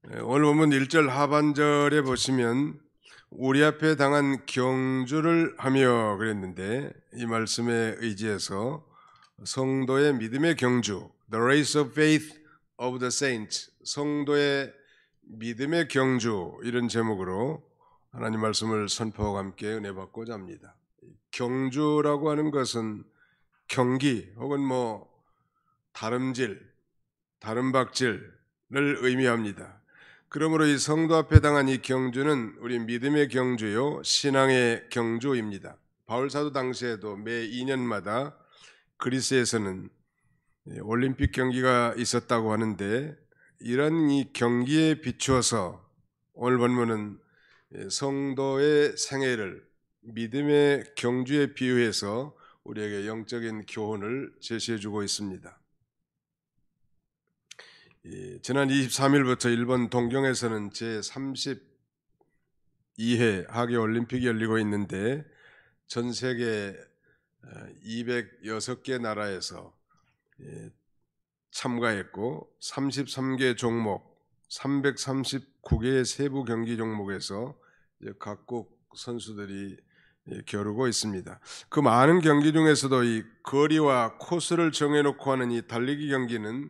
오늘 본문 1절 하반절에 보시면 우리 앞에 당한 경주를 하며 그랬는데, 이 말씀에 의지해서 성도의 믿음의 경주, The Race of Faith of the Saints, 성도의 믿음의 경주, 이런 제목으로 하나님 말씀을 선포하고 함께 은혜 받고자 합니다. 경주라고 하는 것은 경기 혹은 다름질, 다름박질을 의미합니다. 그러므로 이 성도 앞에 당한 이 경주는 우리 믿음의 경주요, 신앙의 경주입니다. 바울 사도 당시에도 매 2년마다 그리스에서는 올림픽 경기가 있었다고 하는데, 이런 이 경기에 비추어서 오늘 본문은 성도의 생애를 믿음의 경주에 비유해서 우리에게 영적인 교훈을 제시해 주고 있습니다. 지난 23일부터 일본 동경에서는 제32회 하계올림픽이 열리고 있는데, 전 세계 206개 나라에서 참가했고 33개 종목, 339개의 세부 경기 종목에서 각국 선수들이 겨루고 있습니다. 그 많은 경기 중에서도 이 거리와 코스를 정해놓고 하는 이 달리기 경기는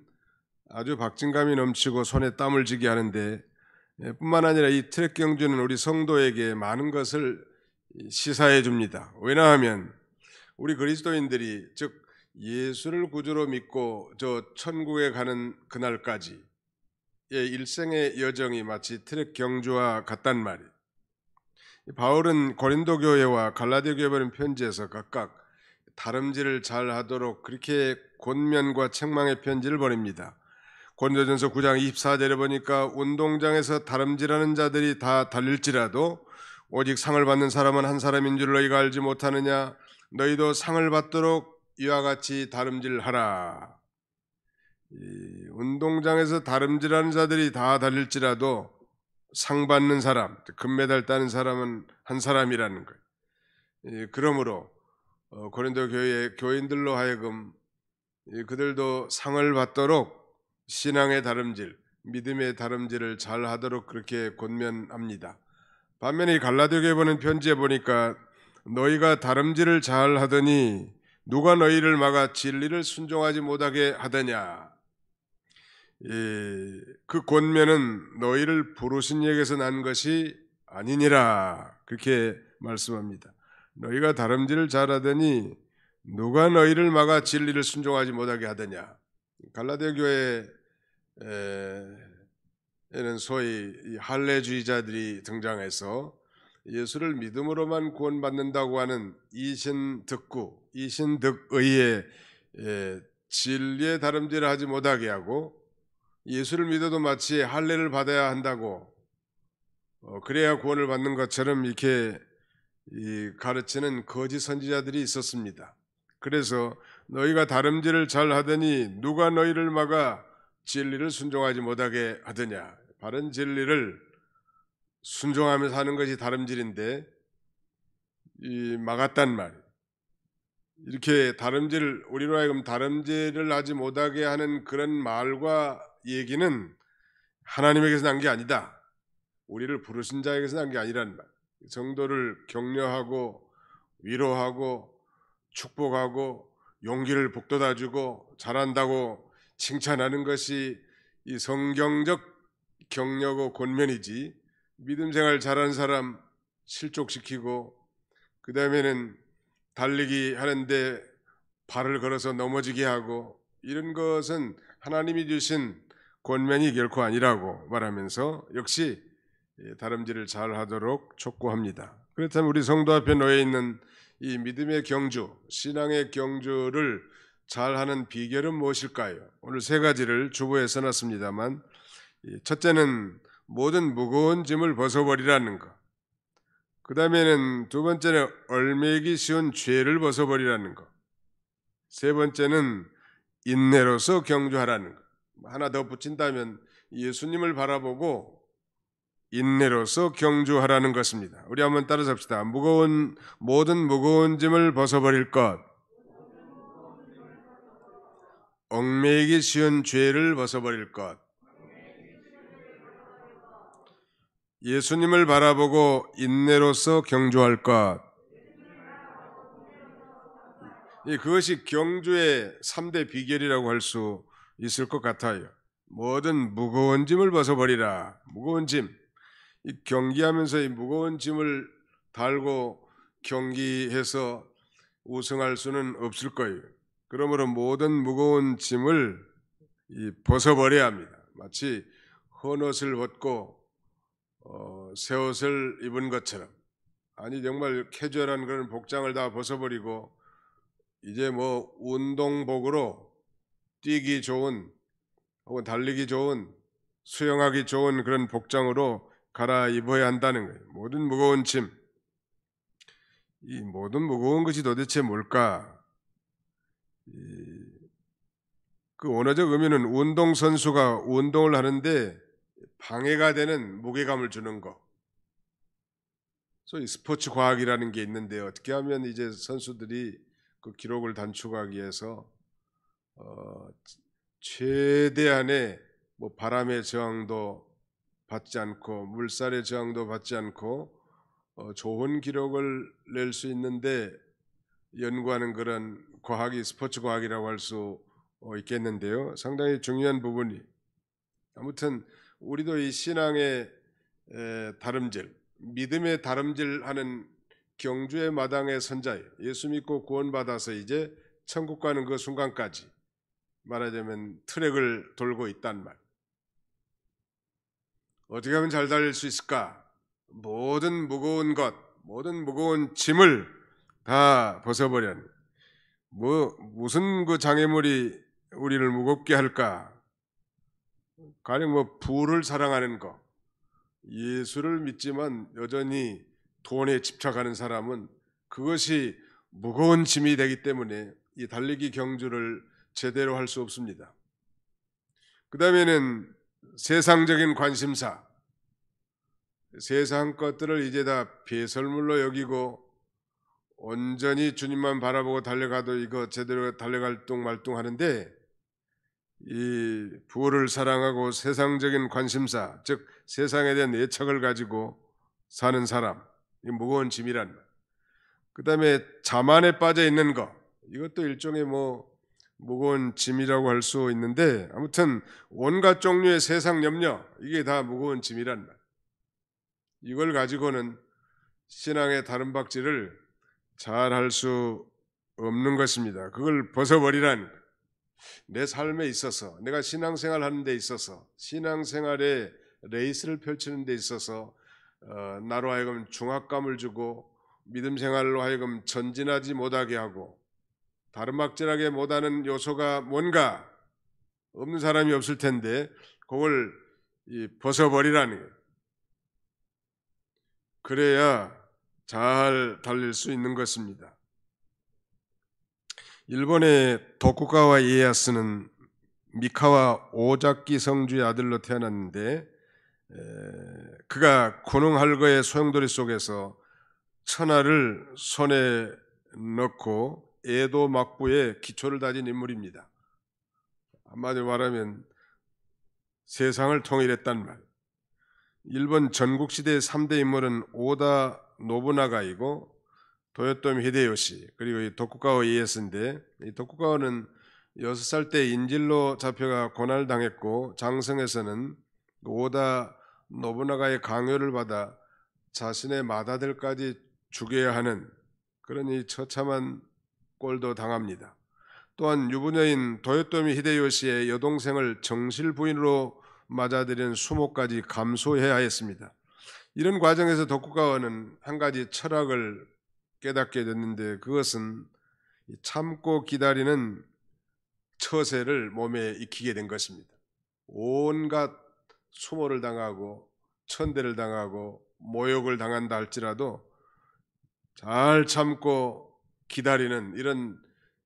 아주 박진감이 넘치고 손에 땀을 쥐게 하는데, 뿐만 아니라 이 트랙 경주는 우리 성도에게 많은 것을 시사해 줍니다. 왜냐하면 우리 그리스도인들이, 즉 예수를 구주로 믿고 저 천국에 가는 그날까지 일생의 여정이 마치 트랙 경주와 같단 말이에요. 바울은 고린도 교회와 갈라디아 교회에 보낸 편지에서 각각 다름질을 잘 하도록 그렇게 권면과 책망의 편지를 보냅니다. 고린도전서 9장 24절에 보니까 운동장에서 다름질하는 자들이 다 달릴지라도 오직 상을 받는 사람은 한 사람인 줄 너희가 알지 못하느냐. 너희도 상을 받도록 이와 같이 다름질하라. 운동장에서 다름질하는 자들이 다 달릴지라도 상 받는 사람, 금메달 따는 사람은 한 사람이라는 거예요. 그러므로 고린도 교회 교인들로 하여금 그들도 상을 받도록 신앙의 다름질, 믿음의 다름질을 잘 하도록 그렇게 권면합니다. 반면에 이 갈라디아 교회에 보낸 편지에 보니까 너희가 다름질을 잘 하더니 누가 너희를 막아 진리를 순종하지 못하게 하더냐. 그 권면은 너희를 부르신 이에게서 난 것이 아니니라, 그렇게 말씀합니다. 너희가 다름질을 잘 하더니 누가 너희를 막아 진리를 순종하지 못하게 하더냐. 갈라디아 교회에는 소위 할례주의자들이 등장해서 예수를 믿음으로만 구원받는다고 하는 이신득의의 진리의 다름질을 하지 못하게 하고, 예수를 믿어도 마치 할례를 받아야 한다고, 그래야 구원을 받는 것처럼 이렇게 가르치는 거짓 선지자들이 있었습니다. 그래서 너희가 다름질을 잘 하더니 누가 너희를 막아 진리를 순종하지 못하게 하더냐. 바른 진리를 순종하면서 하는 것이 다름질인데 막았단 말이에요. 이렇게 우리로 하여금 다름질을 하지 못하게 하는 그런 말과 얘기는 하나님에게서 난 게 아니다. 우리를 부르신 자에게서 난 게 아니란 말. 성도를 격려하고 위로하고 축복하고 용기를 북돋아주고 잘한다고 칭찬하는 것이 이 성경적 격려고 권면이지, 믿음 생활 잘하는 사람 실족시키고 그 다음에는 달리기 하는데 발을 걸어서 넘어지게 하고, 이런 것은 하나님이 주신 권면이 결코 아니라고 말하면서 역시 다름질을 잘 하도록 촉구합니다. 그렇다면 우리 성도 앞에 놓여 있는 이 믿음의 경주, 신앙의 경주를 잘하는 비결은 무엇일까요? 오늘 세 가지를 주보에 써놨습니다만, 첫째는 모든 무거운 짐을 벗어버리라는 것. 그 다음에는 두 번째는 얼매기 쉬운 죄를 벗어버리라는 것. 세 번째는 인내로서 경주하라는 것. 하나 더 붙인다면 예수님을 바라보고 인내로서 경주하라는 것입니다. 우리 한번 따라서 합시다. 모든 무거운 짐을 벗어버릴 것, 얽매이기 쉬운 죄를 벗어버릴 것, 예수님을 바라보고 인내로서 경주할 것. 그것이 경주의 3대 비결이라고 할 수 있을 것 같아요. 뭐든 무거운 짐을 벗어버리라. 무거운 짐. 이 경기하면서 이 무거운 짐을 달고 경기해서 우승할 수는 없을 거예요. 그러므로 모든 무거운 짐을 벗어버려야 합니다. 마치 헌옷을 벗고 새 옷을 입은 것처럼. 아니 정말 캐주얼한 그런 복장을 다 벗어버리고 이제 뭐 운동복으로 뛰기 좋은 혹은 달리기 좋은 수영하기 좋은 그런 복장으로 갈아입어야 한다는 거예요. 모든 무거운 짐, 이 모든 무거운 것이 도대체 뭘까? 그 원어적 의미는 운동선수가 운동을 하는데 방해가 되는 무게감을 주는 거. 소위 스포츠 과학이라는 게 있는데 어떻게 하면 이제 선수들이 그 기록을 단축하기 위해서 최대한의 뭐 바람의 저항도 받지 않고 물살의 저항도 받지 않고 좋은 기록을 낼 수 있는데 연구하는 그런 과학이 스포츠 과학이라고 할 수 있겠는데요. 상당히 중요한 부분이 아무튼 우리도 이 신앙의 다름질, 믿음의 다름질하는 경주의 마당의 선자예요. 예수 믿고 구원받아서 이제 천국 가는 그 순간까지 말하자면 트랙을 돌고 있단 말. 어떻게 하면 잘 달릴 수 있을까? 모든 무거운 것, 모든 무거운 짐을 다 벗어버려. 무슨 그 장애물이 우리를 무겁게 할까? 가령 뭐 부를 사랑하는 거, 예수를 믿지만 여전히 돈에 집착하는 사람은 그것이 무거운 짐이 되기 때문에 이 달리기 경주를 제대로 할 수 없습니다. 그 다음에는 세상적인 관심사, 세상 것들을 이제 다 배설물로 여기고 온전히 주님만 바라보고 달려가도 이거 제대로 달려갈 뚱말뚱 하는데 이 부를 사랑하고 세상적인 관심사, 즉 세상에 대한 애착을 가지고 사는 사람, 이 무거운 짐이란 말. 그 다음에 자만에 빠져 있는 거, 이것도 일종의 뭐 무거운 짐이라고 할 수 있는데 아무튼 온갖 종류의 세상 염려, 이게 다 무거운 짐이란 말. 이걸 가지고는 신앙의 다른 박질을 잘 할 수 없는 것입니다. 그걸 벗어버리라는 거예요. 내 삶에 있어서, 내가 신앙생활 하는 데 있어서, 신앙생활의 레이스를 펼치는 데 있어서 나로 하여금 중압감을 주고 믿음 생활로 하여금 전진하지 못하게 하고 다름박질하게 못하는 요소가 뭔가 없는 사람이 없을 텐데 그걸 벗어버리라는 거예요. 그래야 잘 달릴 수 있는 것입니다. 일본의 도쿠가와 이에야스는 미카와 오자키 성주의 아들로 태어났는데 그가 군웅할거의 소용돌이 속에서 천하를 손에 넣고 에도 막부의 기초를 다진 인물입니다. 한마디로 말하면 세상을 통일했단 말. 일본 전국시대의 3대 인물은 오다 노부나가이고 도요토미 히데요시 그리고 이 도쿠가와 이에야스인데 이 도쿠가와는 6살 때 인질로 잡혀가 고난을 당했고 장성에서는 오다 노부나가의 강요를 받아 자신의 맏아들까지 죽여야 하는 그런 이 처참한 꼴도 당합니다. 또한 유부녀인 도요토미 히데요시의 여동생을 정실 부인으로 맞아들인 수모까지 감수해야 했습니다. 이런 과정에서 도쿠가와는 한 가지 철학을 깨닫게 됐는데 그것은 참고 기다리는 처세를 몸에 익히게 된 것입니다. 온갖 수모를 당하고 천대를 당하고 모욕을 당한다 할지라도 잘 참고 기다리는 이런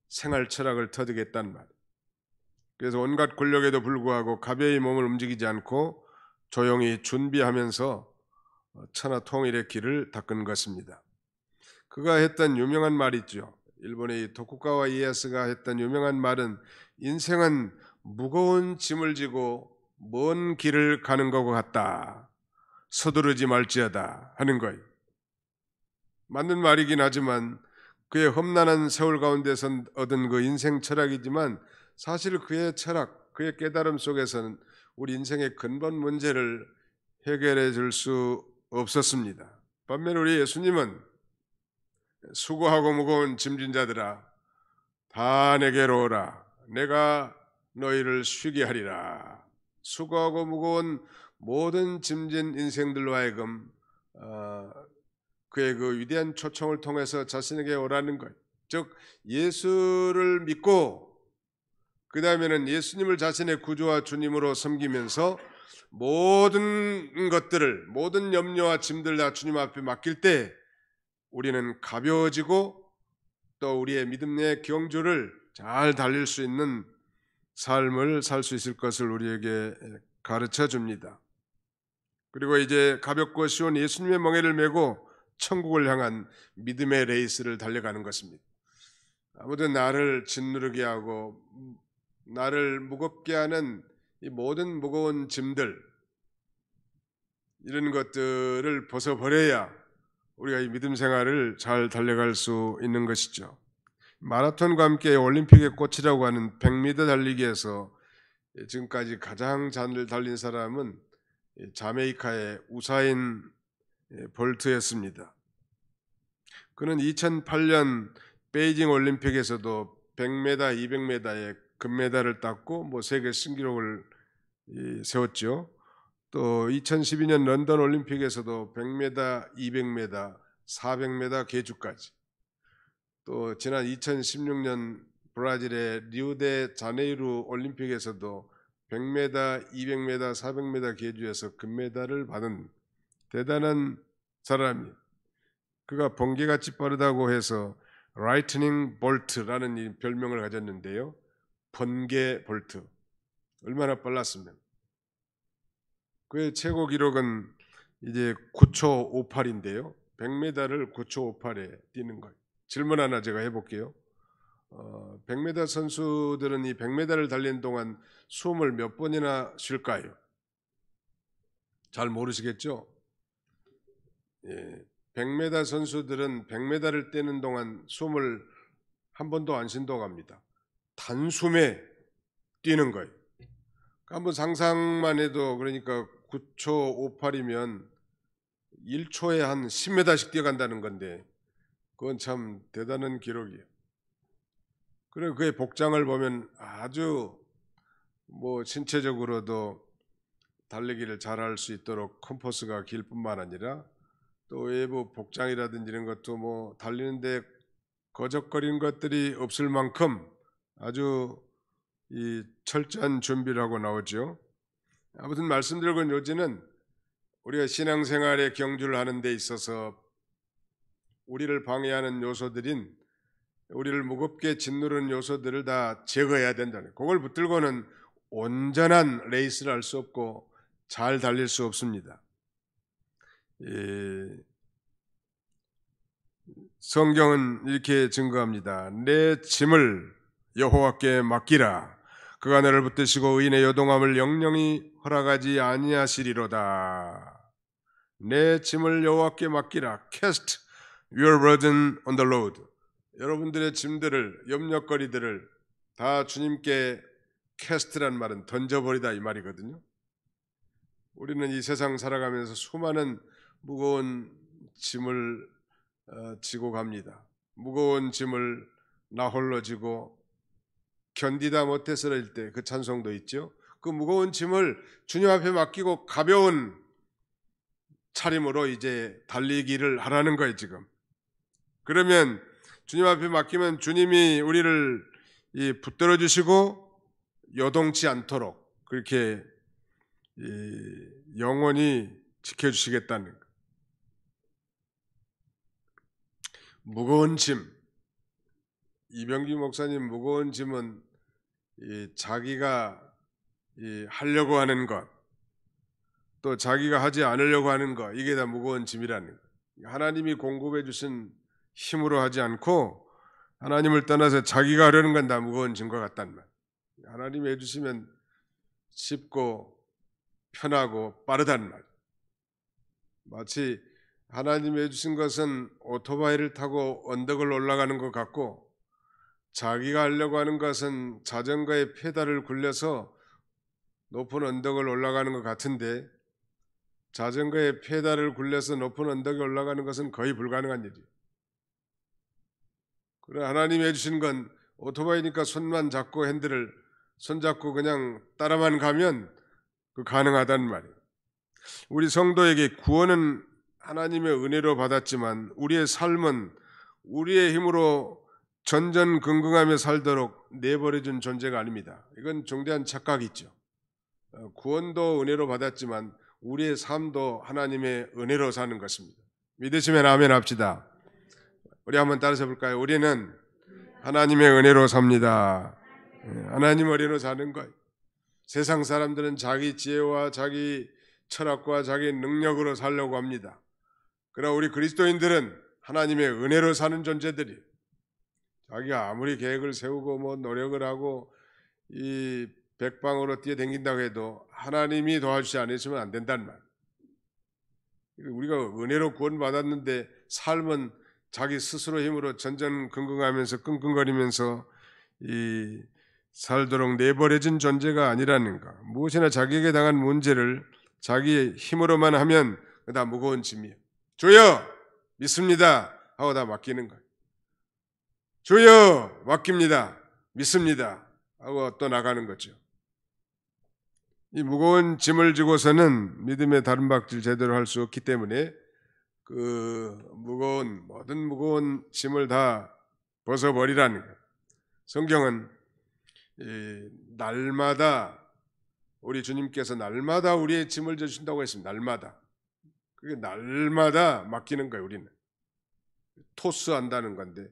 생활 철학을 터득했단 말. 그래서 온갖 권력에도 불구하고 가벼이 몸을 움직이지 않고 조용히 준비하면서 천하 통일의 길을 닦은 것입니다. 그가 했던 유명한 말 있죠. 일본의 도쿠가와 이에야스가 했던 유명한 말은 인생은 무거운 짐을 지고 먼 길을 가는 것 같다. 서두르지 말지어다 하는 거예요. 맞는 말이긴 하지만 그의 험난한 세월 가운데서 얻은 그 인생 철학이지만 사실 그의 철학, 그의 깨달음 속에서는 우리 인생의 근본 문제를 해결해 줄 수 없었습니다. 반면 우리 예수님은 수고하고 무거운 짐진 자들아 다 내게로 오라 내가 너희를 쉬게 하리라. 수고하고 무거운 모든 짐진 인생들로 하여금 그의 그 위대한 초청을 통해서 자신에게 오라는 것. 즉 예수를 믿고 그 다음에는 예수님을 자신의 구주와 주님으로 섬기면서 모든 것들을 모든 염려와 짐들 다 주님 앞에 맡길 때 우리는 가벼워지고 또 우리의 믿음의 경주를 잘 달릴 수 있는 삶을 살 수 있을 것을 우리에게 가르쳐 줍니다. 그리고 이제 가볍고 쉬운 예수님의 멍에를 메고 천국을 향한 믿음의 레이스를 달려가는 것입니다. 아무튼 나를 짓누르게 하고 나를 무겁게 하는 이 모든 무거운 짐들 이런 것들을 벗어버려야 우리가 이 믿음 생활을 잘 달려갈 수 있는 것이죠. 마라톤과 함께 올림픽의 꽃이라고 하는 100m 달리기에서 지금까지 가장 잘 달린 사람은 자메이카의 우사인 볼트였습니다. 그는 2008년 베이징 올림픽에서도 100m, 200m에 금메달을 땄고 세계 신기록을 세웠죠. 또 2012년 런던 올림픽에서도 100m, 200m, 400m 계주까지 또 지난 2016년 브라질의 리우데자네이루 올림픽에서도 100m, 200m, 400m 계주에서 금메달을 받은 대단한 사람이 그가 번개같이 빠르다고 해서 라이트닝 볼트라는 이 별명을 가졌는데요. 번개 볼트. 얼마나 빨랐으면. 그의 최고 기록은 이제 9초 58인데요. 100m를 9초 58에 뛰는 거예요. 질문 하나 제가 해볼게요. 100m 선수들은 이 100m를 달리는 동안 숨을 몇 번이나 쉴까요? 잘 모르시겠죠? 100m 선수들은 100m를 뛰는 동안 숨을 한 번도 안 쉰다고 합니다. 단숨에 뛰는 거예요. 한번 상상만 해도 그러니까 9초 58이면 1초에 한 10m씩 뛰어간다는 건데 그건 참 대단한 기록이에요. 그리고 그의 복장을 보면 아주 신체적으로도 달리기를 잘할 수 있도록 컴포스가 길 뿐만 아니라 또 외부 복장이라든지 이런 것도 달리는데 거적거리는 것들이 없을 만큼 아주 이 철저한 준비를 하고 나오죠. 아무튼 말씀드리고 요지는 우리가 신앙생활의 경주를 하는 데 있어서 우리를 방해하는 요소들인 우리를 무겁게 짓누르는 요소들을 다 제거해야 된다는 그걸 붙들고는 온전한 레이스를 할 수 없고 잘 달릴 수 없습니다. 성경은 이렇게 증거합니다. 내 짐을 여호와께 맡기라. 그가 너를 붙드시고 의인의 요동함을 영영히 허락하지 아니하시리로다. 내 짐을 여호와께 맡기라. Cast your burden on the Lord. 여러분들의 짐들을 염려거리들을 다 주님께 cast란 말은 던져버리다 이 말이거든요. 우리는 이 세상 살아가면서 수많은 무거운 짐을 지고 갑니다. 무거운 짐을 나 홀로 지고 견디다 못해 쓰러질 때 그 찬송도 있죠. 그 무거운 짐을 주님 앞에 맡기고 가벼운 차림으로 이제 달리기를 하라는 거예요 지금. 그러면 주님 앞에 맡기면 주님이 우리를 붙들어 주시고 요동치 않도록 그렇게 영원히 지켜주시겠다는 거. 무거운 짐. 이병기 목사님 무거운 짐은 자기가 하려고 하는 것, 또 자기가 하지 않으려고 하는 것, 이게 다 무거운 짐이라는 거. 하나님이 공급해 주신 힘으로 하지 않고 하나님을 떠나서 자기가 하려는 건 다 무거운 짐과 같단 말. 하나님이 해주시면 쉽고 편하고 빠르단 말. 마치 하나님이 해주신 것은 오토바이를 타고 언덕을 올라가는 것 같고, 자기가 하려고 하는 것은 자전거의 페달을 굴려서 높은 언덕을 올라가는 것 같은데, 자전거의 페달을 굴려서 높은 언덕에 올라가는 것은 거의 불가능한 일이에요. 그러나 하나님이 해주신 건 오토바이니까 손만 잡고 핸들을 손잡고 그냥 따라만 가면 그 가능하다는 말이에요. 우리 성도에게 구원은 하나님의 은혜로 받았지만 우리의 삶은 우리의 힘으로 전전긍긍하며 살도록 내버려준 존재가 아닙니다. 이건 중대한 착각이 있죠. 구원도 은혜로 받았지만 우리의 삶도 하나님의 은혜로 사는 것입니다. 믿으시면 아멘 합시다. 우리 한번 따라서 볼까요? 우리는 하나님의 은혜로 삽니다. 하나님 은혜로 사는 거예요. 세상 사람들은 자기 지혜와 자기 철학과 자기 능력으로 살려고 합니다. 그러나 우리 그리스도인들은 하나님의 은혜로 사는 존재들이, 자기가 아무리 계획을 세우고 노력을 하고 이 백방으로 뛰어댕긴다고 해도 하나님이 도와주지 않으시면 안 된다는 말. 우리가 은혜로 구원받았는데 삶은 자기 스스로 힘으로 전전긍긍하면서 끙끙거리면서 살도록 내버려진 존재가 아니라는가. 무엇이나 자기에게 당한 문제를 자기의 힘으로만 하면 다 무거운 짐이에요. 주여 믿습니다 하고 다 맡기는 거예요. 주여 맡깁니다, 믿습니다 하고 또 나가는 거죠. 이 무거운 짐을 지고서는 믿음의 다름박질 제대로 할 수 없기 때문에 그 모든 무거운 짐을 다 벗어버리라는 거예요. 성경은 날마다 우리 주님께서 날마다 우리의 짐을 져주신다고 했습니다. 날마다. 그게 날마다 맡기는 거예요. 우리는 토스한다는 건데,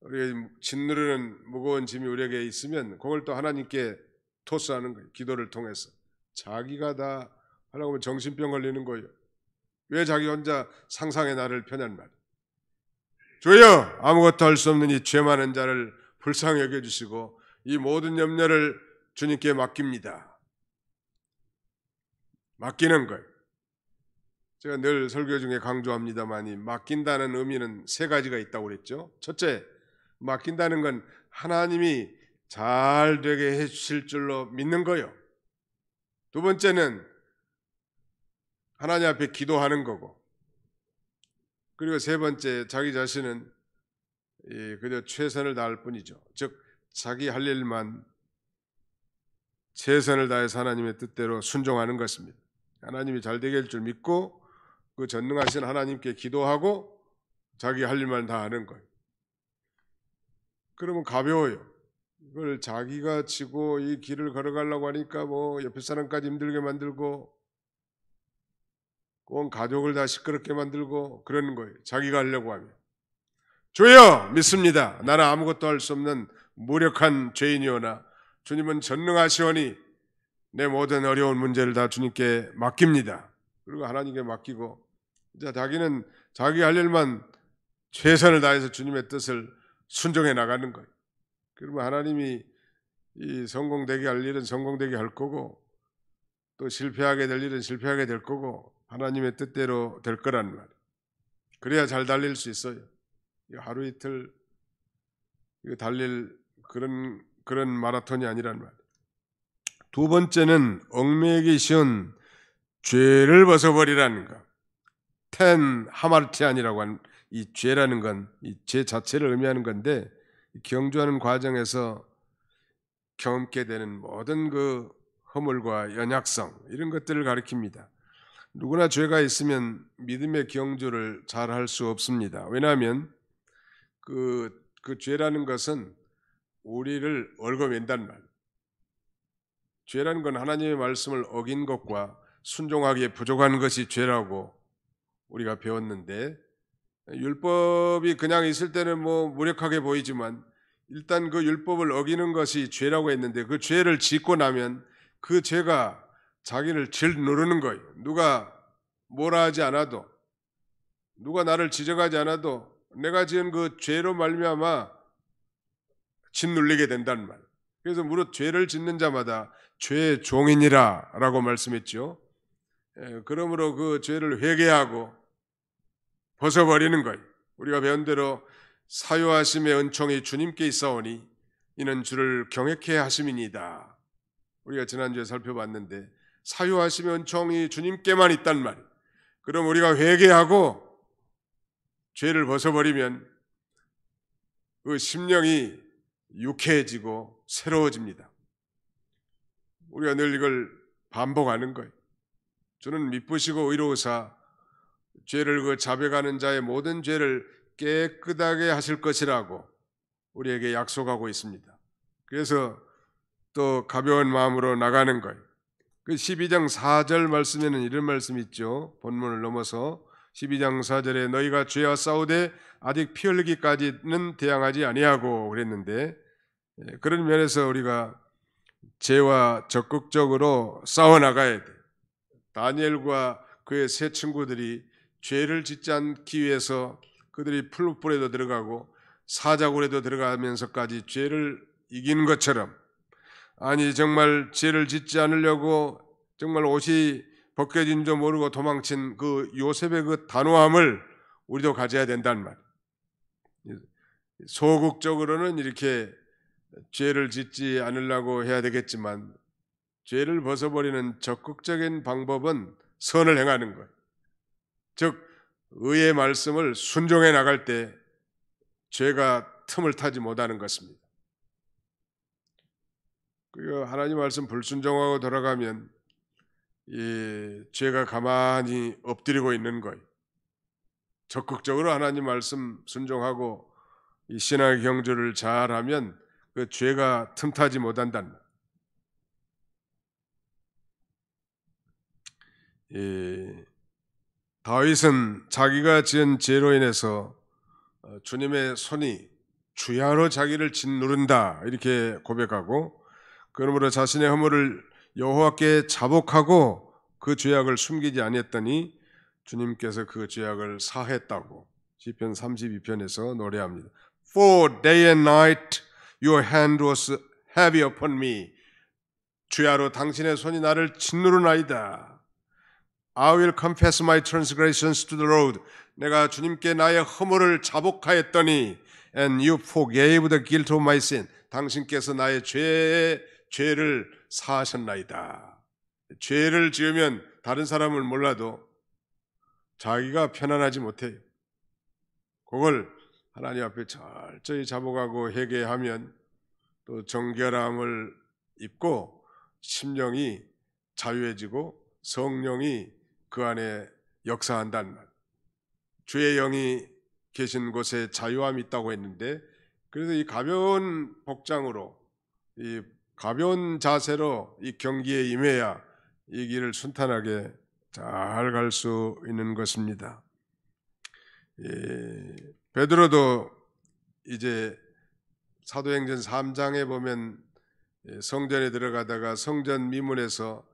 우리 짓누르는 무거운 짐이 우리에게 있으면 그걸 또 하나님께 토스하는 거예요. 기도를 통해서. 자기가 다 하려고 하면 정신병 걸리는 거예요. 왜 자기 혼자 상상의 나를 펴냔 말이에요. 주여 아무것도 할 수 없는 이 죄 많은 자를 불쌍히 여겨주시고 이 모든 염려를 주님께 맡깁니다. 맡기는 거예요. 제가 늘 설교 중에 강조합니다만이 맡긴다는 의미는 세 가지가 있다고 그랬죠. 첫째, 맡긴다는 건 하나님이 잘 되게 해주실 줄로 믿는 거예요. 두 번째는 하나님 앞에 기도하는 거고, 그리고 세 번째, 자기 자신은 그저 최선을 다할 뿐이죠. 즉 자기 할 일만 최선을 다해서 하나님의 뜻대로 순종하는 것입니다. 하나님이 잘 되게 할 줄 믿고 그 전능하신 하나님께 기도하고 자기 할 일만 다 하는 거예요. 그러면 가벼워요. 이걸 자기가 지고 이 길을 걸어가려고 하니까 옆에 사람까지 힘들게 만들고 온 가족을 다 시끄럽게 만들고 그러는 거예요. 자기가 하려고 하면. 주여 믿습니다. 나는 아무것도 할 수 없는 무력한 죄인이오나 주님은 전능하시오니 내 모든 어려운 문제를 다 주님께 맡깁니다. 그리고 하나님께 맡기고 이제 자기는 자기 할 일만 최선을 다해서 주님의 뜻을 순종해 나가는 거예요. 그러면 하나님이 이 성공되게 할 일은 성공되게 할 거고 또 실패하게 될 일은 실패하게 될 거고 하나님의 뜻대로 될 거라는 말이에요. 그래야 잘 달릴 수 있어요. 하루 이틀 달릴 그런 마라톤이 아니란 말이에요. 두 번째는 얽매이기 쉬운 죄를 벗어버리라는 것. 하마르티안이라고 하는 이 죄라는 건 이 죄 자체를 의미하는 건데, 경주하는 과정에서 경험게 되는 모든 그 허물과 연약성 이런 것들을 가리킵니다. 누구나 죄가 있으면 믿음의 경주를 잘 할 수 없습니다. 왜냐하면 그 죄라는 것은 우리를 얽어맨단 말이에요. 죄라는 건 하나님의 말씀을 어긴 것과 순종하기에 부족한 것이 죄라고 우리가 배웠는데, 율법이 그냥 있을 때는 무력하게 보이지만 일단 그 율법을 어기는 것이 죄라고 했는데, 그 죄를 짓고 나면 그 죄가 자기를 짓누르는 거예요. 누가 뭐라 하지 않아도, 누가 나를 지적하지 않아도 내가 지은 그 죄로 말미암아 짓눌리게 된다는 말. 그래서 무릇 죄를 짓는 자마다 죄의 종이니라 라고 말씀했죠. 그러므로 그 죄를 회개하고 벗어버리는 거예요. 우리가 배운 대로 사유하심의 은총이 주님께 있사오니 이는 주를 경외케 하심이니이다. 우리가 지난주에 살펴봤는데 사유하심의 은총이 주님께만 있단 말이에요. 그럼 우리가 회개하고 죄를 벗어버리면 그 심령이 유쾌해지고 새로워집니다. 우리가 늘 이걸 반복하는 거예요. 주는 미쁘시고 의로우사 죄를 그 자백하는 자의 모든 죄를 깨끗하게 하실 것이라고 우리에게 약속하고 있습니다. 그래서 또 가벼운 마음으로 나가는 거예요. 그 12장 4절 말씀에는 이런 말씀이 있죠. 본문을 넘어서 12장 4절에 너희가 죄와 싸우되 아직 피 흘리기까지는 대항하지 아니하고 그랬는데, 그런 면에서 우리가 죄와 적극적으로 싸워나가야 돼. 다니엘과 그의 세 친구들이 죄를 짓지 않기 위해서 그들이 풀무불에도 들어가고 사자굴에도 들어가면서까지 죄를 이기는 것처럼, 아니 정말 죄를 짓지 않으려고 정말 옷이 벗겨진 줄 모르고 도망친 그 요셉의 그 단호함을 우리도 가져야 된다는 말. 소극적으로는 이렇게 죄를 짓지 않으려고 해야 되겠지만 죄를 벗어버리는 적극적인 방법은 선을 행하는 것. 즉 의의 말씀을 순종해 나갈 때 죄가 틈을 타지 못하는 것입니다. 그리고 하나님 말씀 불순종하고 돌아가면 이 죄가 가만히 엎드리고 있는 거예요. 적극적으로 하나님 말씀 순종하고 이 신앙의 경주를 잘하면 그 죄가 틈타지 못한다는 말. 다윗은 자기가 지은 죄로 인해서 주님의 손이 주야로 자기를 짓누른다 이렇게 고백하고, 그러므로 자신의 허물을 여호와께 자복하고 그 죄악을 숨기지 아니했더니 주님께서 그 죄악을 사했다고 시편 32편에서 노래합니다. For day and night your hand was heavy upon me. 주야로 당신의 손이 나를 짓누르나이다. I will confess my transgressions to the Lord. 내가 주님께 나의 허물을 자복하였더니 and you forgave the guilt of my sin. 당신께서 나의 죄를 사하셨나이다. 죄를 지으면 다른 사람을 몰라도 자기가 편안하지 못해요. 그걸 하나님 앞에 철저히 자복하고 회개하면 또 정결함을 입고 심령이 자유해지고 성령이 그 안에 역사한다는 말. 주의 영이 계신 곳에 자유함이 있다고 했는데, 그래서 이 가벼운 복장으로 이 가벼운 자세로 이 경기에 임해야 이 길을 순탄하게 잘 갈 수 있는 것입니다. 베드로도 이제 사도행전 3장에 보면 성전에 들어가다가 성전 미문에서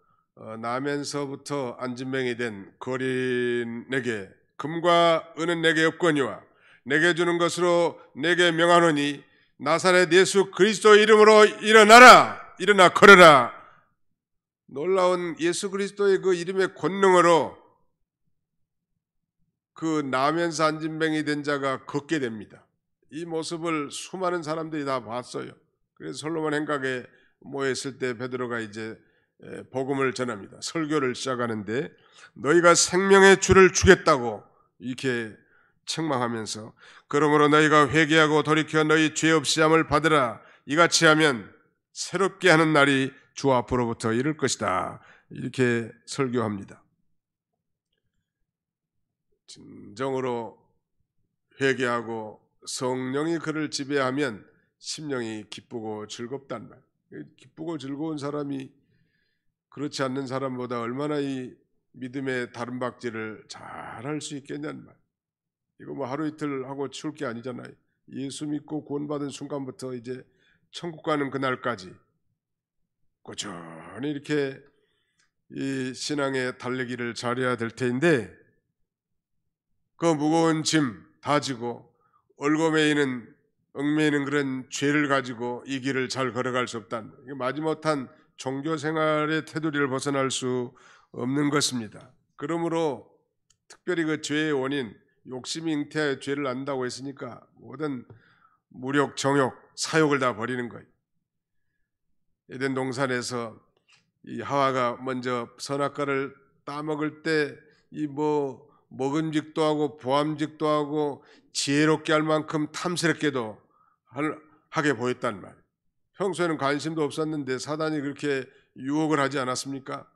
나면서부터 안진뱅이 된 거린에게 금과 은은 내게 없거니와 내게 주는 것으로 내게 명하노니 나사렛 예수 그리스도 이름으로 일어나 걸어라. 놀라운 예수 그리스도의 그 이름의 권능으로 그 나면서 안진뱅이 된 자가 걷게 됩니다. 이 모습을 수많은 사람들이 다 봤어요. 그래서 솔로몬 행각에 모였을 때 베드로가 이제 복음을 전합니다. 설교를 시작하는데 너희가 생명의 주를 주겠다고 이렇게 책망하면서, 그러므로 너희가 회개하고 돌이켜 너희 죄 없이 함을 받으라. 이같이 하면 새롭게 하는 날이 주 앞으로부터 이를 것이다. 이렇게 설교합니다. 진정으로 회개하고 성령이 그를 지배하면 심령이 기쁘고 즐겁단 말. 기쁘고 즐거운 사람이 그렇지 않는 사람보다 얼마나 이 믿음의 다름박질을 잘할 수 있겠냐는 말. 이거 뭐 하루 이틀 하고 치울 게 아니잖아요. 예수 믿고 구원받은 순간부터 이제 천국 가는 그날까지 꾸준히 이렇게 이 신앙의 달리기를 잘해야 될 텐데, 그 무거운 짐 다 지고 얽매이는 그런 죄를 가지고 이 길을 잘 걸어갈 수 없다는, 마지못한 종교 생활의 테두리를 벗어날 수 없는 것입니다. 그러므로 특별히 그 죄의 원인, 욕심이 잉태하여 죄를 낳는다고 했으니까 모든 무력, 정욕, 사욕을 다 버리는 거예요. 에덴 동산에서 이 하와가 먼저 선악과를 따먹을 때 이 먹음직도 하고 보암직도 하고 지혜롭게 할 만큼 탐스럽게도 하게 보였단 말이에요. 평소에는 관심도 없었는데 사단이 그렇게 유혹을 하지 않았습니까?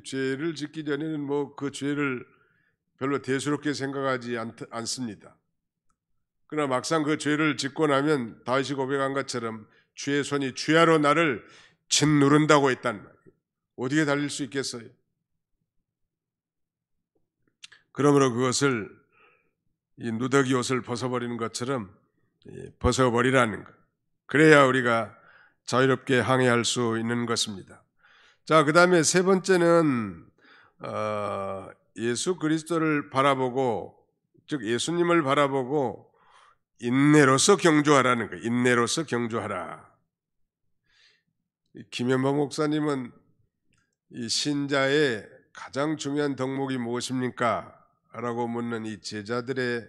죄를 짓기 전에는 그 죄를 별로 대수롭게 생각하지 않습니다. 그러나 막상 그 죄를 짓고 나면 다윗이 고백한 것처럼 주의 손이 주야로 나를 짓누른다고 했단 말이에요. 어디에 달릴 수 있겠어요? 그러므로 그것을 이 누더기 옷을 벗어버리는 것처럼 벗어버리라는 것. 그래야 우리가 자유롭게 항해할 수 있는 것입니다. 자, 그 다음에 세 번째는 예수 그리스도를 바라보고, 즉 예수님을 바라보고 인내로서 경주하라는 거예요. 인내로서 경주하라. 김현범 목사님은 이 신자의 가장 중요한 덕목이 무엇입니까? 라고 묻는 이 제자들의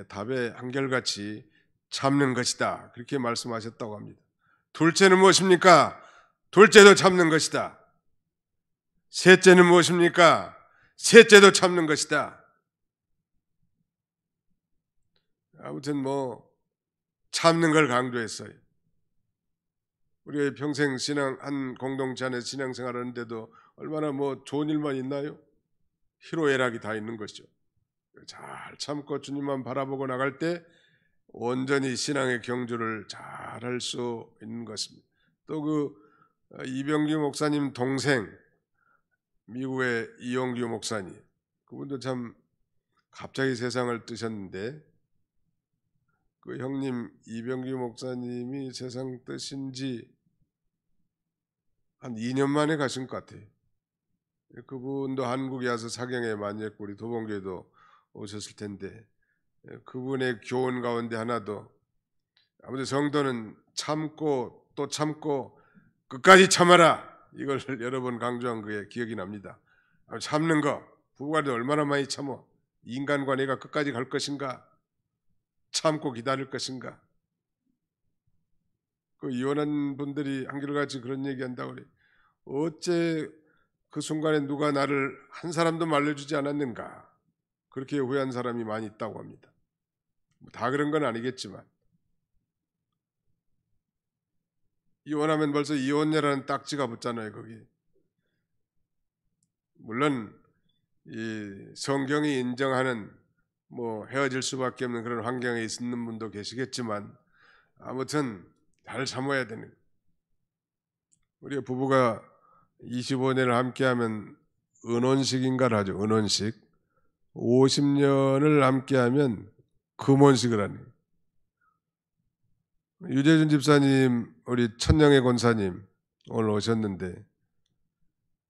답에 한결같이 참는 것이다, 그렇게 말씀하셨다고 합니다. 둘째는 무엇입니까? 둘째도 참는 것이다. 셋째는 무엇입니까? 셋째도 참는 것이다. 아무튼 참는 걸 강조했어요. 우리가 평생 한 공동체 안에 신앙생활을 하는데도 얼마나 좋은 일만 있나요? 희로애락이 다 있는 것이죠. 잘 참고 주님만 바라보고 나갈 때 온전히 신앙의 경주를 잘 할 수 있는 것입니다. 또 이병규 목사님 동생, 미국의 이용규 목사님, 그분도 참 갑자기 세상을 뜨셨는데, 그 형님 이병규 목사님이 세상 뜨신 지 한 2년 만에 가신 것 같아요. 그분도 한국에 와서 사경에 많이 했고 우리 도봉교회도 오셨을 텐데, 그분의 교훈 가운데 하나도, 아무튼 성도는 참고 또 참고 끝까지 참아라, 이걸 여러 번 강조한 그의 기억이 납니다. 참는 거, 부부간에 얼마나 많이 참어? 인간관계가 끝까지 갈 것인가? 참고 기다릴 것인가? 그 이혼한 분들이 한결같이 그런 얘기한다고 그래요. 어째 그 순간에 누가 나를 한 사람도 말려주지 않았는가? 그렇게 후회한 사람이 많이 있다고 합니다. 다 그런 건 아니겠지만, 이혼하면 벌써 이혼녀라는 딱지가 붙잖아요, 거기. 물론 이 성경이 인정하는 헤어질 수밖에 없는 그런 환경에 있는 분도 계시겠지만, 아무튼 잘 참아야 되는, 우리 부부가 25년을 함께하면 은혼식인가를 하죠. 은혼식. 50년을 함께하면 금혼식을 하네요. 유재준 집사님, 우리 천영애 권사님 오늘 오셨는데,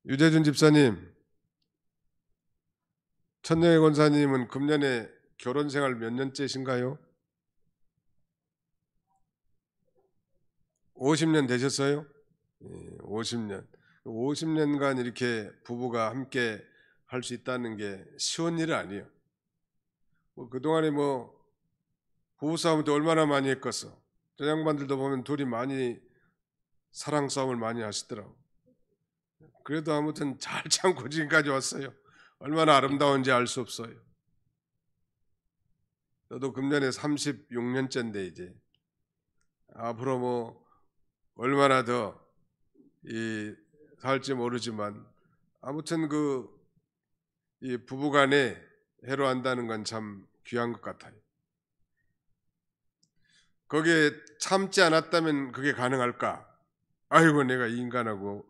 유재준 집사님, 천영애 권사님은 금년에 결혼 생활 몇 년째신가요? 50년 되셨어요? 50년. 50년간 이렇게 부부가 함께 할 수 있다는 게 쉬운 일은 아니에요. 그동안에 부부싸움도 얼마나 많이 했겠어. 저 양반들도 보면 둘이 많이 사랑 싸움을 많이 하시더라고. 그래도 아무튼 잘 참고 지금까지 왔어요. 얼마나 아름다운지 알 수 없어요. 저도 금년에 36년째인데 이제 앞으로 얼마나 더 살지 모르지만, 아무튼 이 부부간에 해로한다는 건 참 귀한 것 같아요. 거기에 참지 않았다면 그게 가능할까? 아이고, 내가 이 인간하고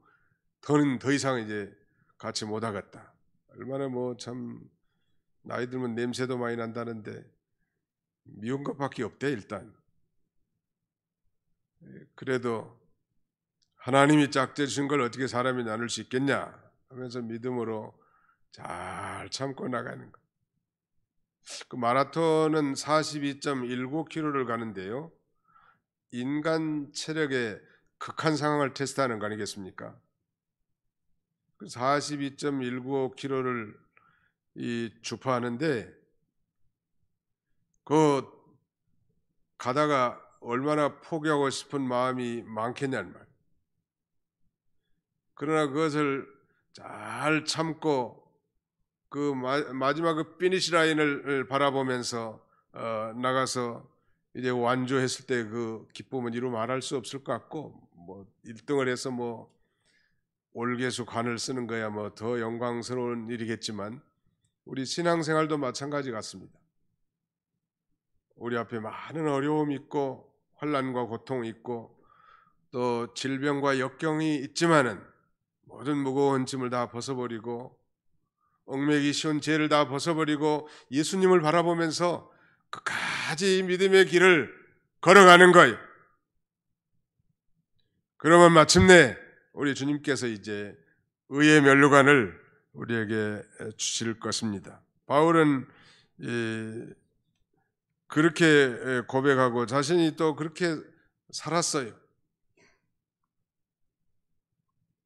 더 이상 이제 같이 못 하겠다. 얼마나 참 나이 들면 냄새도 많이 난다는데 미운 것밖에 없대. 일단 그래도 하나님이 짝재 주신 걸 어떻게 사람이 나눌 수 있겠냐 하면서 믿음으로 잘 참고 나가는 것. 그 마라톤은 42.19km를 가는데요, 인간 체력의 극한 상황을 테스트하는 거 아니겠습니까? 42.195km를 주파하는데 그 가다가 얼마나 포기하고 싶은 마음이 많겠냐는 말. 그러나 그것을 잘 참고 그 마지막 그 피니시 라인을 바라보면서 나가서 이제 완주했을 때 그 기쁨은 이루 말할 수 없을 것 같고, 뭐 1등을 해서 뭐 올개수 관을 쓰는 거야 뭐 더 영광스러운 일이겠지만, 우리 신앙생활도 마찬가지 같습니다. 우리 앞에 많은 어려움이 있고 환난과 고통이 있고 또 질병과 역경이 있지만은 모든 무거운 짐을 다 벗어버리고 얽매기 쉬운 죄를 다 벗어버리고 예수님을 바라보면서 끝까지 믿음의 길을 걸어가는 거예요. 그러면 마침내 우리 주님께서 이제 의의 면류관을 우리에게 주실 것입니다. 바울은 그렇게 고백하고 자신이 또 그렇게 살았어요.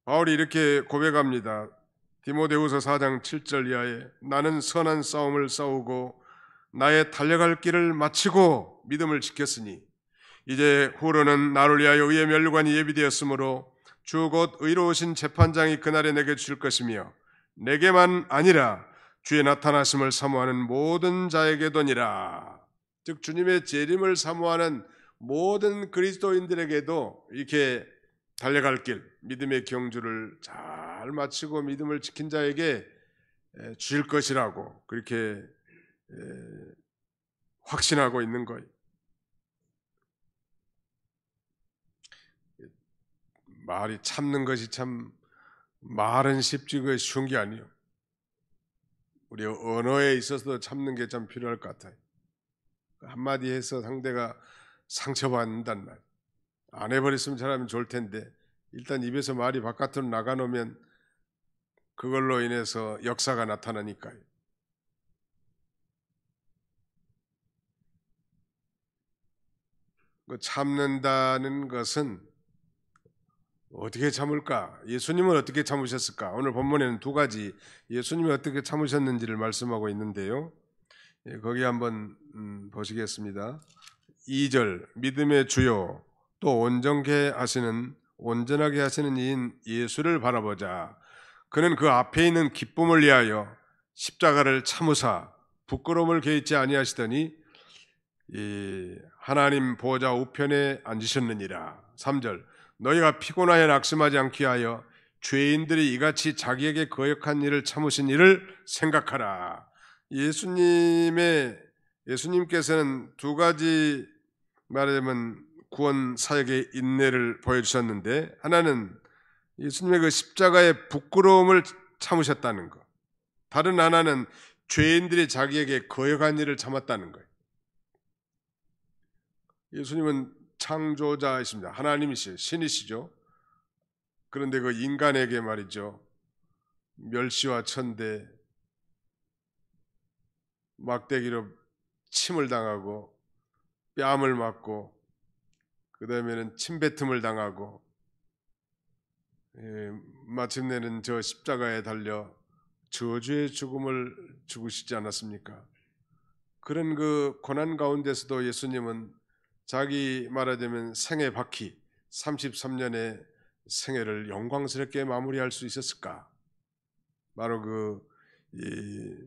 바울이 이렇게 고백합니다. 디모데후서 4장 7절 이하에 나는 선한 싸움을 싸우고 나의 달려갈 길을 마치고 믿음을 지켰으니 이제 후로는 나를 위하여 의의 면류관이 예비되었으므로 주 곧 의로우신 재판장이 그날에 내게 주실 것이며 내게만 아니라 주의 나타나심을 사모하는 모든 자에게도니라. 즉 주님의 재림을 사모하는 모든 그리스도인들에게도 이렇게 달려갈 길, 믿음의 경주를 잘 마치고 믿음을 지킨 자에게 주실 것이라고 그렇게 확신하고 있는 거예요. 말이 참는 것이 참 말은 쉽지 그 쉬운 게 아니에요. 우리 언어에 있어서도 참는 게 참 필요할 것 같아요. 한마디 해서 상대가 상처받는단 말. 안 해버렸으면 잘하면 좋을 텐데 일단 입에서 말이 바깥으로 나가놓으면 그걸로 인해서 역사가 나타나니까요. 그 참는다는 것은 어떻게 참을까? 예수님은 어떻게 참으셨을까? 오늘 본문에는 두 가지 예수님이 어떻게 참으셨는지를 말씀하고 있는데요. 거기 한번 보시겠습니다. 2절 믿음의 주요 또 온전하게 하시는 이인 예수를 바라보자. 그는 그 앞에 있는 기쁨을 위하여 십자가를 참으사 부끄러움을 개의치 아니하시더니 하나님 보좌 우편에 앉으셨느니라. 3절 너희가 피곤하여 낙심하지 않게 하여 죄인들이 이같이 자기에게 거역한 일을 참으신 일을 생각하라. 예수님께서는 두 가지 말하자면 구원 사역의 인내를 보여주셨는데, 하나는 예수님의 그 십자가의 부끄러움을 참으셨다는 것, 다른 하나는 죄인들이 자기에게 거역한 일을 참았다는 거예요. 예수님은 창조자이십니다. 하나님이시죠. 신이시죠. 그런데 그 인간에게 말이죠, 멸시와 천대, 막대기로 침을 당하고 뺨을 맞고 그 다음에는 침뱉음을 당하고 마침내는 저 십자가에 달려 저주의 죽음을 죽으시지 않았습니까? 그런 그 고난 가운데서도 예수님은 자기 말하자면 생애 바퀴 33년의 생애를 영광스럽게 마무리할 수 있었을까? 바로 그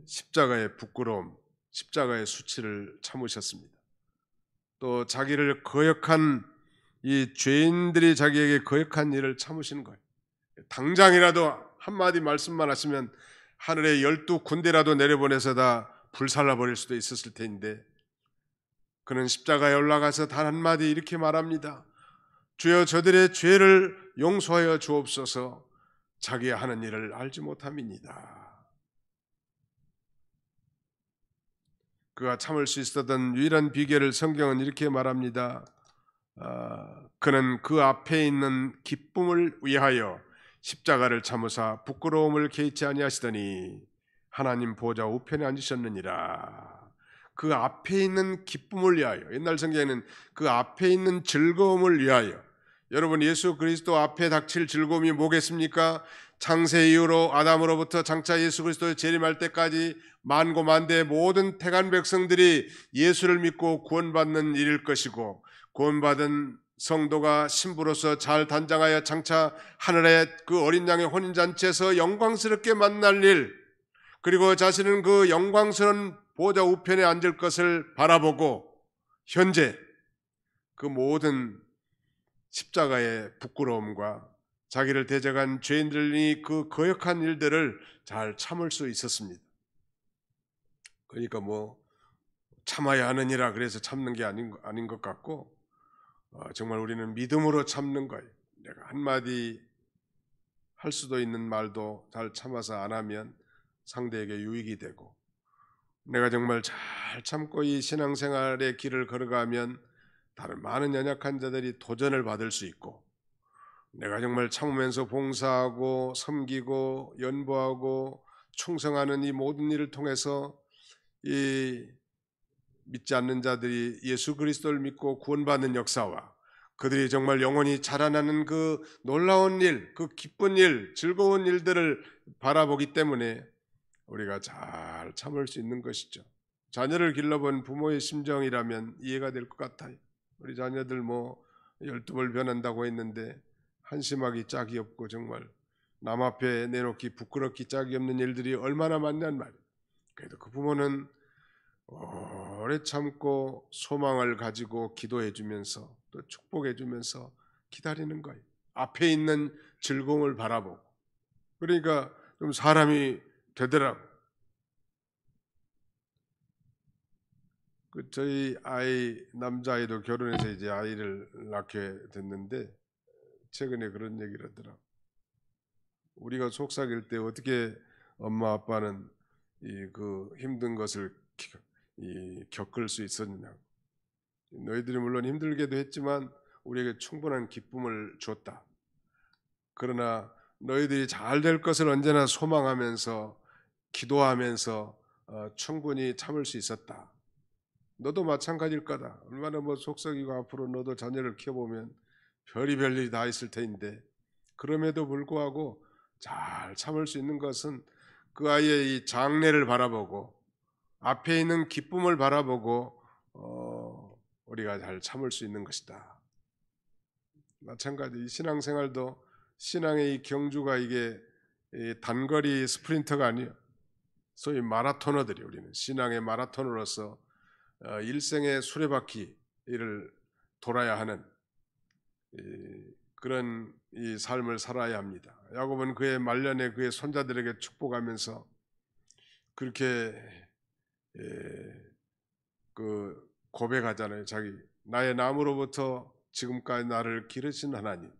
십자가의 부끄러움, 십자가의 수치를 참으셨습니다. 또 자기를 거역한 이 죄인들이 자기에게 거역한 일을 참으시는 거예요. 당장이라도 한마디 말씀만 하시면 하늘에 12군대라도 내려보내서 다 불살라버릴 수도 있었을 텐데, 그는 십자가에 올라가서 단 한마디 이렇게 말합니다. 주여 저들의 죄를 용서하여 주옵소서. 자기 하는 일을 알지 못함이니이다. 그가 참을 수 있었던 유일한 비결을 성경은 이렇게 말합니다. 그는 그 앞에 있는 기쁨을 위하여 십자가를 참으사 부끄러움을 개의치 아니하시더니 하나님 보좌 우편에 앉으셨느니라. 그 앞에 있는 기쁨을 위하여, 옛날 성경에는 그 앞에 있는 즐거움을 위하여. 여러분, 예수 그리스도 앞에 닥칠 즐거움이 뭐겠습니까? 창세 이후로 아담으로부터 장차 예수 그리스도의 재림할 때까지 만고만대의 모든 택한 백성들이 예수를 믿고 구원받는 일일 것이고, 구원받은 성도가 신부로서 잘 단장하여 장차 하늘의 그 어린 양의 혼인잔치에서 영광스럽게 만날 일, 그리고 자신은 그 영광스러운 보좌 우편에 앉을 것을 바라보고 현재 그 모든 십자가의 부끄러움과 자기를 대적한 죄인들이 그 거역한 일들을 잘 참을 수 있었습니다. 그러니까 참아야 하느니라 그래서 참는 게 아닌 것 같고, 정말 우리는 믿음으로 참는 거예요. 내가 한마디 할 수도 있는 말도 잘 참아서 안 하면 상대에게 유익이 되고, 내가 정말 잘 참고 이 신앙생활의 길을 걸어가면 다른 많은 연약한 자들이 도전을 받을 수 있고, 내가 정말 참으면서 봉사하고 섬기고 연보하고 충성하는 이 모든 일을 통해서 이 믿지 않는 자들이 예수 그리스도를 믿고 구원받는 역사와 그들이 정말 영원히 자라나는 그 놀라운 일, 그 기쁜 일, 즐거운 일들을 바라보기 때문에 우리가 잘 참을 수 있는 것이죠. 자녀를 길러본 부모의 심정이라면 이해가 될 것 같아요. 우리 자녀들 12벌 변한다고 했는데 한심하기 짝이 없고 정말 남 앞에 내놓기 부끄럽기 짝이 없는 일들이 얼마나 많냔 말이에요. 그래도 그 부모는 오래 참고 소망을 가지고 기도해 주면서 또 축복해 주면서 기다리는 거예요. 앞에 있는 즐거움을 바라보고. 그러니까 좀 사람이 되더라고. 저희 남자아이도 결혼해서 이제 아이를 낳게 됐는데 최근에 그런 얘기를 하더라고. 우리가 속삭일 때 어떻게 엄마 아빠는 그 힘든 것을 겪을 수 있었느냐. 너희들이 물론 힘들게도 했지만 우리에게 충분한 기쁨을 줬다. 그러나 너희들이 잘 될 것을 언제나 소망하면서 기도하면서 충분히 참을 수 있었다. 너도 마찬가지일 거다. 얼마나 속썩이고 앞으로 너도 자녀를 키워보면 별의별 일이 다 있을 텐데, 그럼에도 불구하고 잘 참을 수 있는 것은 그 아이의 이 장래를 바라보고 앞에 있는 기쁨을 바라보고 우리가 잘 참을 수 있는 것이다. 마찬가지 이 신앙생활도 신앙의 이 경주가 이게 단거리 스프린터가 아니에요. 소위 마라토너들이 우리는 신앙의 마라토너로서 일생의 수레바퀴를 돌아야 하는 그런 이 삶을 살아야 합니다. 야곱은 그의 말년에 그의 손자들에게 축복하면서 그렇게 그 고백하잖아요. 자기 나의 나무로부터 지금까지 나를 기르신 하나님,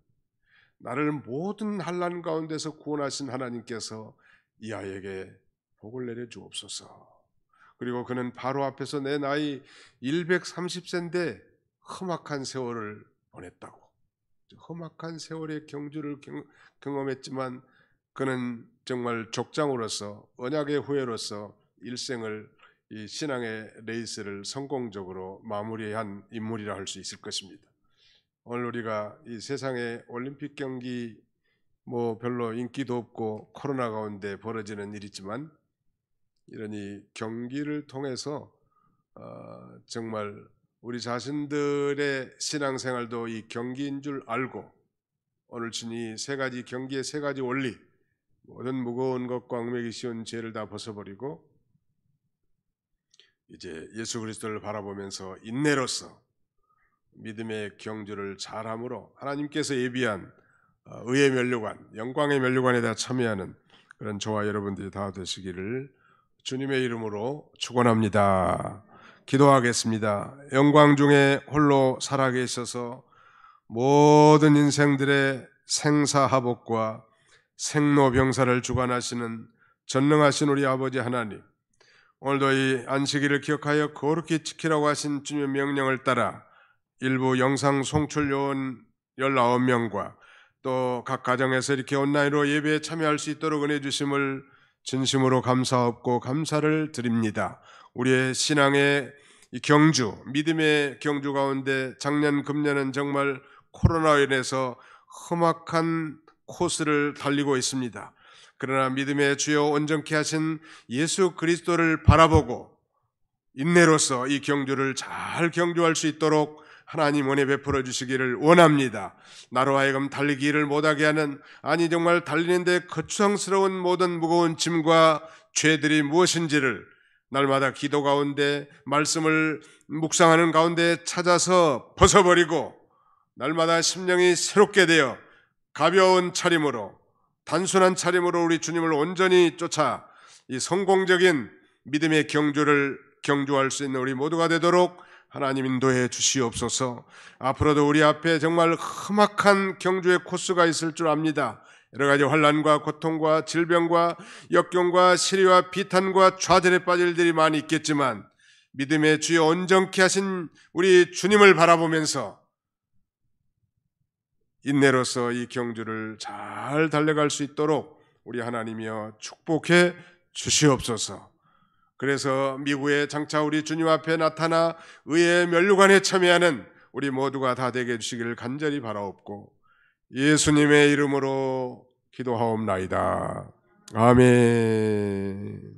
나를 모든 환난 가운데서 구원하신 하나님께서 이 아이에게 복을 내려 주옵소서. 그리고 그는 바로 앞에서 내 나이 130세인데 험악한 세월을 보냈다고. 험악한 세월의 경주를 경험했지만 그는 정말 족장으로서 언약의 후예로서 일생을 이 신앙의 레이스를 성공적으로 마무리한 인물이라 할 수 있을 것입니다. 오늘 우리가 이 세상의 올림픽 경기 별로 인기도 없고 코로나 가운데 벌어지는 일이지만 이런 이 경기를 통해서 정말 우리 자신들의 신앙생활도 이 경기인 줄 알고 오늘 주니 경기의 세 가지 원리, 모든 무거운 것과 얽매기 쉬운 죄를 다 벗어버리고 이제 예수 그리스도를 바라보면서 인내로서 믿음의 경주를 잘함으로 하나님께서 예비한 의의 면류관, 영광의 면류관에 다 참여하는 그런 저와 여러분들이 다 되시기를 주님의 이름으로 축원합니다. 기도하겠습니다. 영광 중에 홀로 살아계셔서 모든 인생들의 생사하복과 생로병사를 주관하시는 전능하신 우리 아버지 하나님, 오늘도 이 안식일을 기억하여 거룩히 지키라고 하신 주님의 명령을 따라 일부 영상 송출 요원 19명과 또 각 가정에서 이렇게 온라인으로 예배에 참여할 수 있도록 은혜 주심을 진심으로 감사하고 감사를 드립니다. 우리의 신앙의 이 경주, 믿음의 경주 가운데 작년, 금년은 정말 코로나로 인해서 험악한 코스를 달리고 있습니다. 그러나 믿음의 주요 온전케 하신 예수 그리스도를 바라보고 인내로서 이 경주를 잘 경주할 수 있도록 하나님 은혜 베풀어 주시기를 원합니다. 나로 하여금 달리기를 못하게 하는, 아니 정말 달리는데 거추장스러운 모든 무거운 짐과 죄들이 무엇인지를 날마다 기도 가운데 말씀을 묵상하는 가운데 찾아서 벗어버리고 날마다 심령이 새롭게 되어 가벼운 차림으로, 단순한 차림으로 우리 주님을 온전히 쫓아 이 성공적인 믿음의 경주를 경주할 수 있는 우리 모두가 되도록 하나님 인도해 주시옵소서. 앞으로도 우리 앞에 정말 험악한 경주의 코스가 있을 줄 압니다. 여러 가지 환난과 고통과 질병과 역경과 시리와 비탄과 좌절에 빠질 일들이 많이 있겠지만 믿음의 주여 온전케 하신 우리 주님을 바라보면서 인내로서 이 경주를 잘 달려갈 수 있도록 우리 하나님이여 축복해 주시옵소서. 그래서 미국에 장차 우리 주님 앞에 나타나 의의 면류관에 참여하는 우리 모두가 다 되게 해주시기를 간절히 바라옵고 예수님의 이름으로 기도하옵나이다. 아멘.